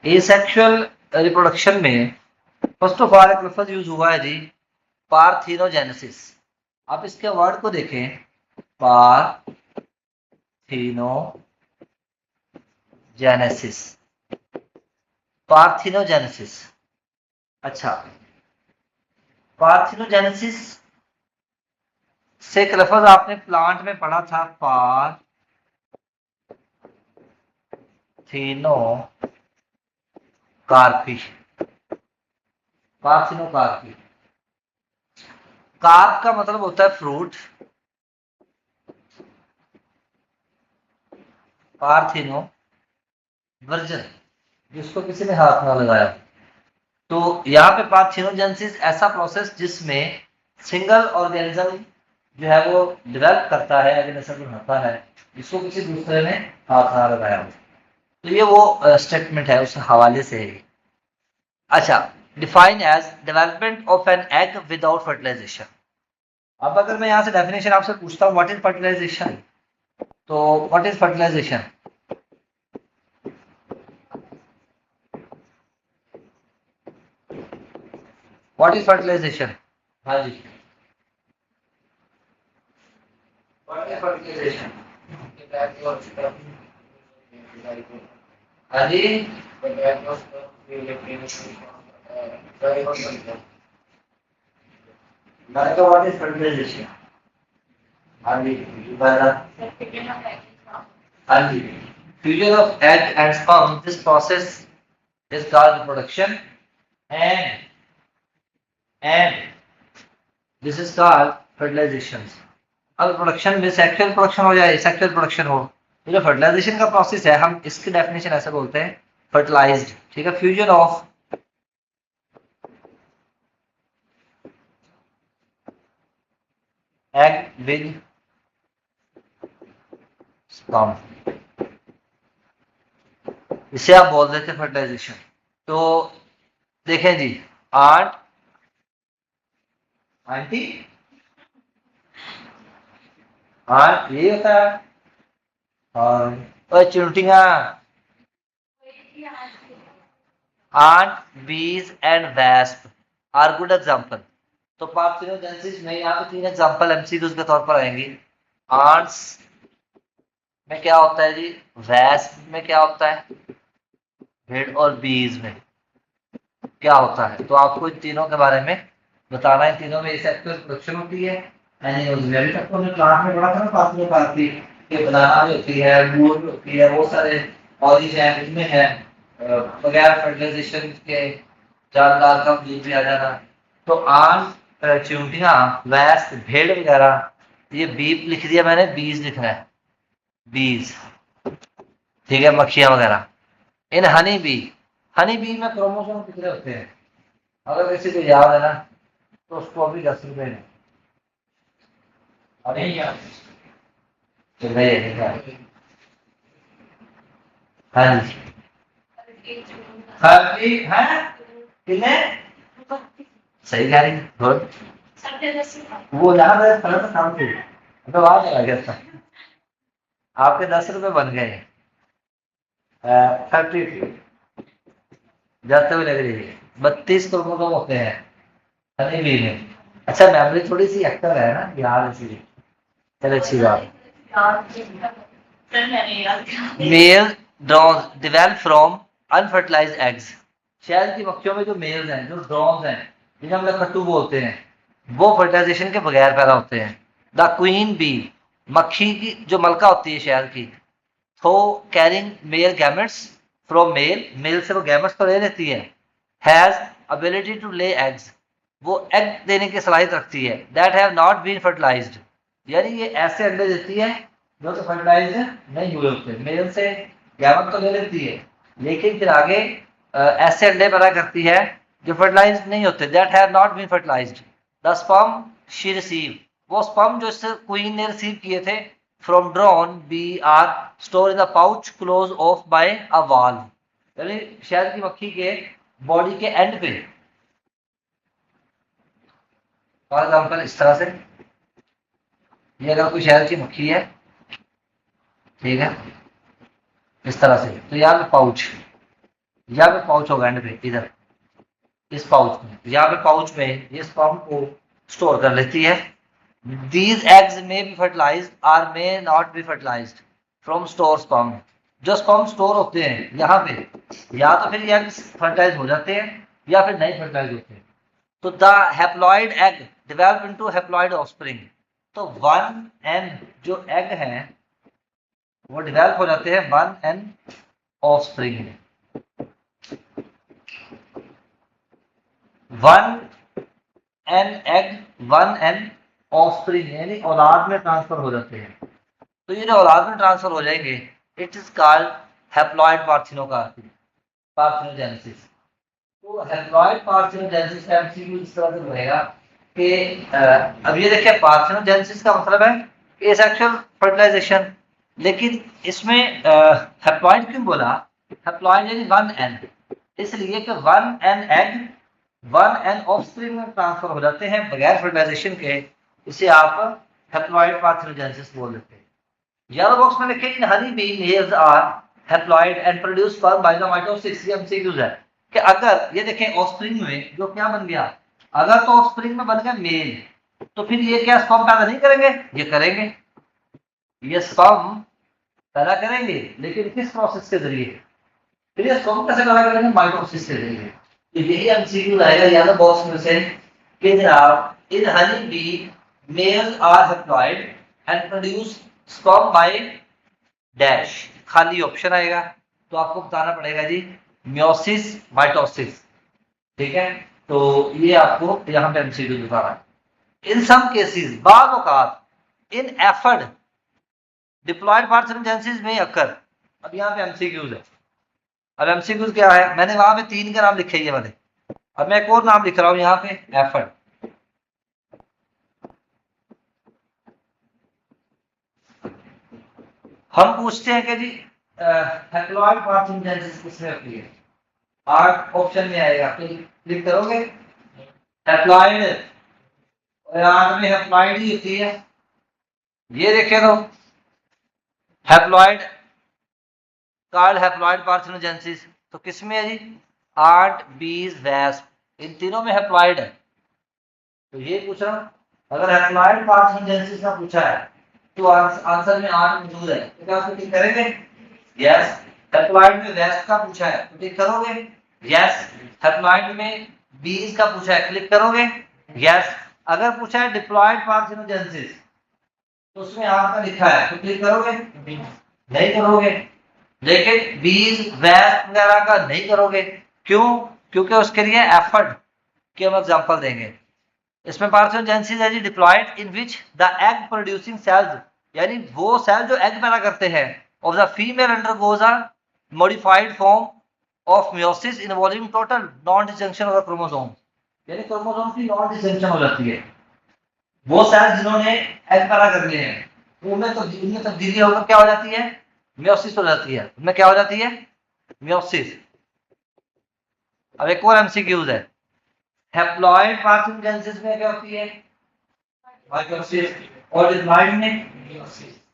Asexual reproduction में first of all एक लफ्ज यूज हुआ है जी, पार्थिनोजेनेसिस। आप इसके वर्ड को देखें, पार्थिनोजेनेसिस, पार्थिनोजेनेसिस। अच्छा, पार्थिनोजेनेसिस से एक लफ्ज आपने प्लांट में पढ़ा था, पार्थिनोकार्पी, पार्थिनोकार्पी। कार्प का मतलब होता है फ्रूट, पार्थिनो वर्जन, जिसको किसी ने हाथ ना लगाया। तो यहाँ पे पार्थिनोजेनेसिस ऐसा प्रोसेस जिसमें सिंगल ऑर्गेनिज्म जो है वो डेवलप करता है, आगे नस्ल बढ़ाता है, जिसको किसी दूसरे ने हाथ ना लगाया हो। तो ये वो स्टेटमेंट है, उस हवाले से है। अच्छा, define as development of an egg without fertilization. अब अगर मैं यहाँ से डेफिनेशन आपसे पूछता हूँ व्हाट इज फर्टिलाइजेशन, तो what is fertilization? What is fertilization? हाँ जी, व्हाट इज फर्टिलाइजेशन? हाँ जी, मैंने कहा व्हाट इज फर्टिलाइजेशन? हाँ जी, हाँ जी, fusion of egg and sperm, this process is called reproduction, and this is called fertilization. अब प्रोडक्शन में सेक्सुअल प्रोडक्शन हो जाए, सेक्सुअल प्रोडक्शन हो, तो जो फर्टिलाइजेशन का प्रोसेस है, हम इसकी डेफिनेशन ऐसे बोलते हैं, फर्टिलाइज्ड। ठीक है, fusion of egg with sperm, इसे आप बोल देते हैं फर्टिलाइजेशन। तो देखें जी, आंट आंटी आंट ये होता है, और चिमटियां, ant, bees and wasp are good example. तो पार्थिनोजेनेसिस में यहाँ पे 3 एग्जाम्पल एमसीक्यूज के तौर पर आएंगी। आंट्स में क्या होता है जी, वैस्प में क्या होता है, भेड़, और बीज में क्या होता है। तो आपको इन तीनों के बारे में बताना है। तीनों में सेक्सुअल प्रोडक्शन होती है, एनिमल्स तक तो प्लांट में बड़ा था ना, पार्थिनोकार्पी के बनाना भी होती है, मूल भी होती है, बहुत सारे पौधे हैं इनमें है, बगैर फर्टिलाइजेशन के जानदार का बीज भी आ जाना। तो आम, चूंटियां, वैस, भेड़ वगैरह, ये बीप लिख दिया मैंने, बीज लिखना है, बीज। ठीक है, मक्खियां वगैरह। इन हनी बी में क्रोमोसोम कितने होते हैं? अगर किसी को याद है ना, तो उसको अभी 10 रुपए में, अभी याद तो नहीं। हाँ जी, हाँ जी, हाँ कितने? सही कह रही, गुड। वो याद है, थोड़ा सा काम थी, तो आ गया था। आपके 10 रुपए बन गए 30, जाते हुए लग रही है 32 क्रोमोसोम होते हैं हनी बी में। अच्छा, मेमोरी थोड़ी सी एक्टर है ना, याद इसीलिए। चलो अच्छी बात। Male drones develop from unfertilized eggs. शहद की मक्खियों में जो मेल्स हैं, जो ड्रोन्स हैं, जिन्हें हम लोग कट्टू बोलते हैं, वो फर्टिलाइजेशन के बगैर पैदा होते हैं। द क्वीन बी, मक्खी की जो मलका होती है शहद की, तो carrying male gametes from male, male से वो गैमेट्स तो ले लेती है, has ability to lay eggs, वो एग देने की सलाहियत रखती है, that have not been fertilized, यानी ये ऐसे अंडे देती है जो तो फर्टिलाइज नहीं हुए होते। मेल से गैमेट तो ले लेती है, लेकिन फिर आगे ऐसे अंडे पैदा करती है जो फर्टिलाइज नहीं होते, that have not been fertilized. The sperm she receive, वो स्पर्म जो इससे क्वीन ने रिसीव किए थे, from drone bee are store in the pouch close off by a valve, यानी शहद की मक्खी के बॉडी के एंड पे। फॉर एग्जाम्पल इस तरह से, ये अगर कोई शहद की मक्खी है, ठीक है, इस तरह से, तो यहाँ पे पाउच, यहाँ पे पाउच होगा एंड पे, इधर इस पाउच में, यहाँ पे पाउच में ये स्पर्म को स्टोर कर लेती है। These eggs may be fertilized or may not be fertilized from store sperm। जो स्पर्म स्टोर होते हैं यहाँ पे, या तो फिर ये एग्स फर्टिलाइज हो जाते हैं या फिर नहीं फर्टिलाइज होते हैं। तो the haploid egg develop into haploid offspring. तो वन एन जो एग हैं वो डेवलप हो जाते हैं वन एन ऑफस्प्रिंग में। One n egg, one n offspring, यानी औलाद में ट्रांसफर हो जाते हैं। तो ये जो औलाद में ट्रांसफर हो जाएंगे, it is called haploid parthenogenesis. तो हैप्लॉइड पार्थिनोजेनेसिस का एमसीक्यू इस तरह से रहेगा कि अब ये देखिए पार्थिनोजेनेसिस का मतलब है एसेक्सुअल फर्टिलाइजेशन, लेकिन इसमें हैप्लॉइड क्यों बोला? हैप्लॉइड यानी वन एन, इसलिए कि one n egg one n offspring में ट्रांसफर हो जाते हैं बगैर फर्टिलाइजेशन के। इसे आप हैप्लॉइड पार्थिनोजेनेसिस बोल देते हैं। येलो बॉक्स में लिखे in honey bee males are haploid and produce sperm by the mitosis. ये एमसीक्यूज है कि अगर ये देखें ऑफस्प्रिंग में जो क्या बन गया, अगर तो ऑफस्प्रिंग में बन गया मेल, तो फिर ये क्या स्पर्म पैदा नहीं करेंगे? ये करेंगे, ये स्पर्म पैदा करेंगे, लेकिन किस प्रोसेस के जरिए? फिर ये स्पर्म कैसे पैदा करेंगे? माइटोसिस के जरिए। तो यही एमसीक्यू आएगा येलो बॉक्स में से कि जनाब in honey bee males are haploid and produce sperm by dash, खाली ऑप्शन आएगा तो आपको बताना पड़ेगा जी मियोसिस माइटोसिस। ठीक है, तो ये आपको यहाँ पे एमसीक्यू बताना है। इन सम केसेस, बाद औकात इन एफर्ड डिप्लॉयड पार्थिनोजेनेसिस में अकर। अब यहाँ पे एमसीक्यूज है। अब एमसीक्यूज क्या है? मैंने वहां पे 3 के नाम लिखे ये वाले, अब मैं एक और नाम लिख रहा हूं यहाँ पे एफर्ड। हम पूछते हैं कि जी हैप्लॉइड पार्थिनोजेनेसिस किसमें होती है? 8 ऑप्शन में आएगा, क्लिक करोगे हैप्लॉइड, और 8 में हैप्लॉइड ही होती है। ये देखे तो हैप्लॉइड कॉल्ड हैप्लॉइड पार्थिनोजेनेसिस, तो किसमें है जी? 8 बीज वैस्प, इन तीनों में हैप्लॉइड है। तो ये पूछ रहा हूं, अगर हैप्लॉइड पार्थिनोजेनेसिस का पूछा है तो आंसर में 8 मौजूद है, तो क्या उसको टिक करेंगे? यस। हैप्लॉइड में वेस्ट का पूछा है तो टिक करोगे? यस। हैप्लॉइड में बीज का पूछा है, क्लिक करोगे? यस। अगर पूछा है डिप्लॉयड पार्थिनोजेनेसिस तो उसमें आपका लिखा है तो क्लिक करोगे? नहीं करोगे। लेकिन बीज वेस्ट वगैरह का नहीं करोगे, क्यों? क्योंकि उसके लिए एफर्ट की हम एग्जांपल देंगे। इसमें पार्थिनोजेनेसिस है जी diploid in which the egg producing cells, यानी वो सेल जो एग पैदा करते हैं, of the female undergoes a modified form of meiosis involving total non disjunction of the chromosome, यानी क्रोमोसोम की नॉन डिसजंक्शन हो जाती है। वो सेल जिन्होंने एग पैदा कर लिए हैं उनमें तो उनमें तब्दीली होकर क्या हो जाती है? मेयोसिस हो जाती है। उनमें क्या हो जाती है? मेयोसिस। अब एक और एमसीक्यूज है, हैप्लॉइड पार्थिनोजेनेसिस में क्या होती है? माइटोसिस, और डिप्लॉयड में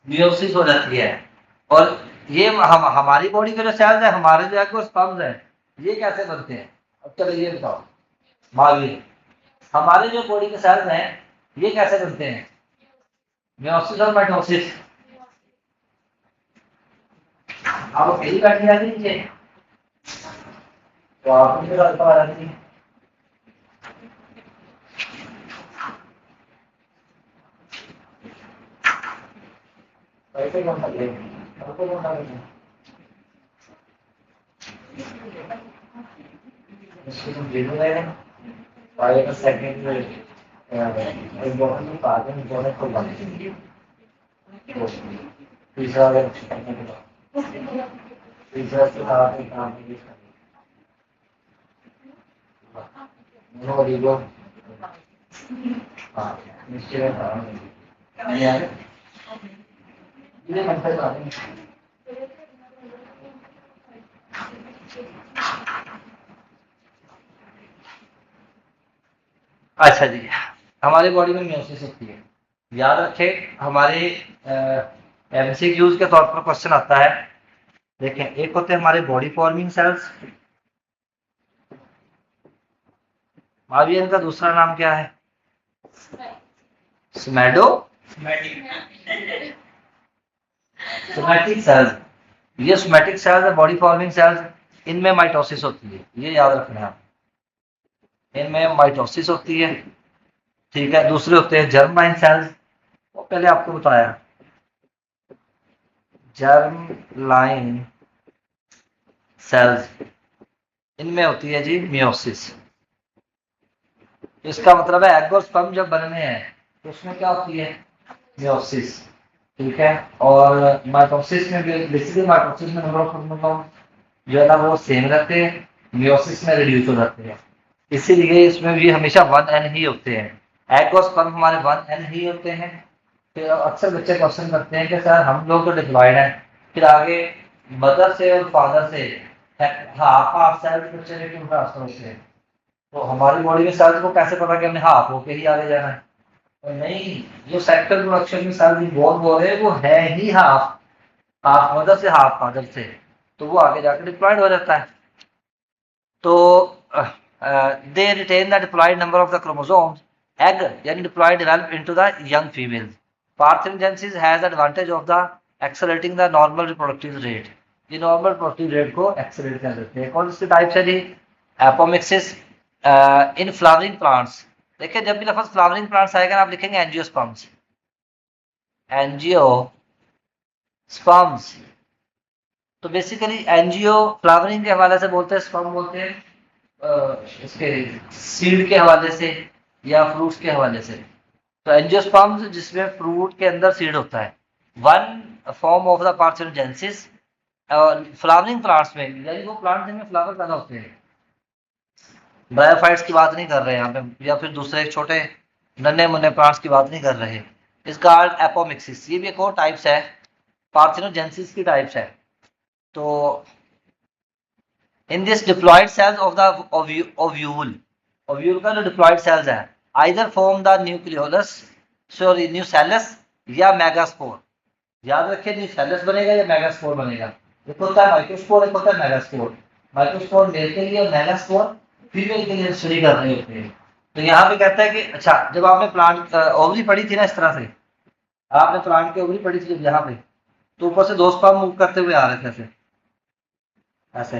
मेयोसिस हो जाती है। और ये हमारी बॉडी के जो सेल्स है, हमारे जो एग और स्पर्म्स है, ये कैसे बनते हैं? अब चलो ये बताओ मालवीय, हमारे जो बॉडी के सेल्स हैं ये कैसे बनते हैं? मेयोसिस और माइटोसिस। आप अकेली बैठी आ लीजिए तो आप मुझे आ जाती है। कैसे कौन सा लेंगे? आपको कौन सा लेंगे? इसको हम ले रहे हैं फाइव सेकंड में एक बहुत ही पागल बहुत को बनती है। तीसरा वाला तीसरा से आप एक काम कीजिए, नो रिगो, हाँ निश्चय नहीं यार ये मंत्र का अच्छा जी, हमारी बॉडी में मेयोसिस होती है। याद रखें हमारे एमसीक्यूज के तौर पर क्वेश्चन आता है। देखें, एक होते हैं हमारे बॉडी फॉर्मिंग सेल्स अभी इनका दूसरा नाम क्या है? स्मेडो सोमैटिक सेल्स। ये सोमैटिक सेल्स है, बॉडी फॉर्मिंग सेल्स, इनमें माइटोसिस होती है, ये याद रखना है। इनमें माइटोसिस होती है, ठीक है। दूसरे होते हैं जर्म लाइन सेल्स, वो पहले आपको बताया, जर्म लाइन सेल्स, इनमें होती है जी मियोसिस। इसका मतलब है एग और स्पर्म जब बनने हैं तो उसमें क्या होती है? मियोसिस, ठीक है। और माइटोसिस में भी बेसिकली माइटोसिस में नंबर ऑफ क्रोमोसोम जो है ना वो सेम रहते हैं, मियोसिस में रिड्यूस हो जाते हैं। इसीलिए इसमें भी हमेशा 1n ही होते हैं। एग और स्पर्म हमारे 1n ही होते हैं। फिर अक्सर बच्चे क्वेश्चन करते हैं कि सर हम लोग तो डिप्लॉयड हैं, फिर आगे मदर से और फादर से हाफ हाफ सेल्स बच्चे में क्यों ट्रांसफर होते हैं? तो हमारी बॉडी में सेल्स को कैसे पता कि हमने हाफ होके ही आगे जाना है? तो नहीं, जो सेक्टर प्रोडक्शन में सेल्स इन्वॉल्व हो रहे हैं वो है ही हाफ, हाफ मदर से हाफ फादर से, तो वो आगे जाकर डिप्लॉयड हो जाता है। तो they retain the diploid number of the chromosomes. Egg यानी diploid develop into the young female. Parthenogenesis has advantage of the accelerating the normal reproductive rate. ये नॉर्मल रिप्रोडक्टिव रेट को एक्सेलरेट कर देते हैं। कौन सी टाइप है जी? Apomixis in flowering plants. देखिए जब भी लफ्ज फ्लावरिंग प्लांट्स आएगा आप लिखेंगे एंजियोस्पर्म्स, एंजियोस्पर्म्स। तो बेसिकली एंजियो फ्लावरिंग के हवाले से बोलते हैं, स्पर्म बोलते हैं इसके सीड के हवाले से या फ्रूट्स के हवाले से। तो एंजियोस्पर्म्स जिसमें फ्रूट के अंदर सीड होता है, one form of the parthenogenesis. और फ्लावरिंग प्लांट्स में यानी वो प्लांट्स जिनमें फ्लावर पैदा होते हैं, ब्रायोफाइट्स की बात नहीं कर रहे हैं यहाँ पे, या फिर दूसरे छोटे नन्हे मुन्ने प्लांट्स की बात नहीं कर रहे। इसका एपोमिक्सिस, ये भी एक और टाइप्स है, पार्थेनोजेनेसिस की टाइप्स है। तो in this diploid cells of the ovule, ovule का जो डिप्लॉयड सेल्स है either form the nucleolus, sorry nucellus या मेगास्पोर। याद रखिए न्यूसेलस बनेगा या मेगास्पोर बनेगा। एक होता है माइक्रोस्पोर, एक होता है मेगास्पोर। माइक्रोस्पोर मेल के लिए और मेगास्पोर फीमेल के लिए स्टडी कर रहे होते हैं। तो यहाँ पे कहता है कि अच्छा जब आपने प्लांट ओवरी पढ़ी थी ना, इस तरह से आपने प्लांट की ओवरी पढ़ी थी जब यहाँ पे, तो ऊपर से दो स्पर्म मूव करते हुए आ रहे थे ऐसे ऐसे,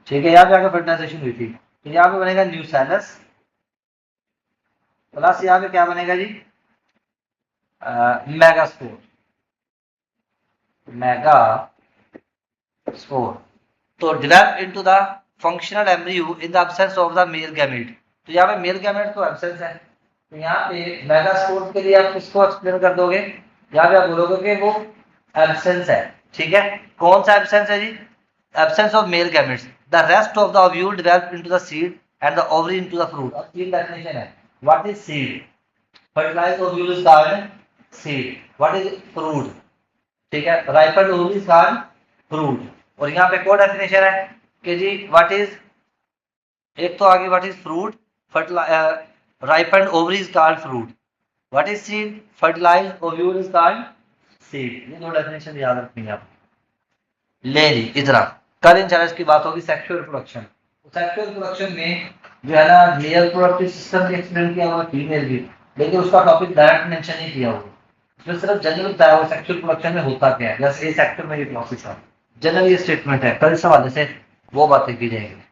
ठीक है। यहाँ पे आगे फर्टिलाइजेशन हुई थी, तो यहाँ पे बनेगा न्यूसेलस प्लस यहाँ पे क्या बनेगा जी? Megaspore, megaspore. तो develop into the functional embryo in the absence of the male gamete. तो यहाँ पे मेल गैमेट तो एब्सेंस है, तो यहाँ पे मेगास्पोर के लिए आप किसको एक्सप्लेन कर दोगे? यहाँ पे आप बोलोगे कि वो एब्सेंस है, ठीक है। कौन सा एब्सेंस है जी? Absence of male gametes. The rest of the ovule develop into the seed and the ovary into the fruit. अब तीन डेफिनेशन है। What is seed? Fertilized ovule is called seed. What is fruit? ठीक है, ripened ovule is called fruit. और यहाँ पे एक और डेफिनेशन है कि जी व्हाट इज, एक तो आगे what is fruit, ripened ovary is called fruit. What is seed? Fertilized ovule is called seed. ये दो डेफिनेशन याद रखनी है आप। ले जी इधर कल इन चैनल्स की बात होगी सेक्सुअल रिप्रोडक्शन। सेक्सुअल रिप्रोडक्शन में जो है ना मेल रिप्रोडक्टिव सिस्टम भी एक्सप्लेन किया हुआ, फीमेल भी, लेकिन उसका टॉपिक डायरेक्ट मेंशन नहीं किया हुआ। उसमें सिर्फ जनरल बताया हुआ सेक्सुअल रिप्रोडक्शन में होता क्या है, जैसे ये सेक्टर में ये टॉपिक है, जनरल ये स्टेटमेंट है, कल इस हवाले से वो बातें की जाएंगी।